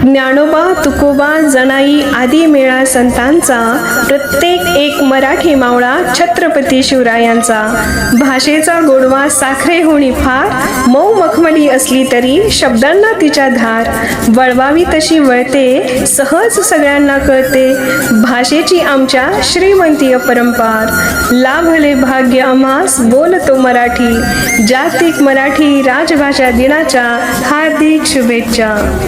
ज्ञानोबा तुकोबा जनाई आदी मेळा संतांचा, प्रत्येक एक मराठी मावळा छत्रपती शिवरायांचा. भाषेचा गोडवा साखरे होणी फार, मऊ मखमली असली तरी शब्दांना तिच्या धार. वळवावी तशी वळते, सहज सगळ्यांना कळते, भाषेची आमच्या श्रीमंती अपरंपार. लाभले भाग्य आम्हास बोलतो मराठी, जागतिक मराठी राजभाषा दिनाच्या हार्दिक शुभेच्छा.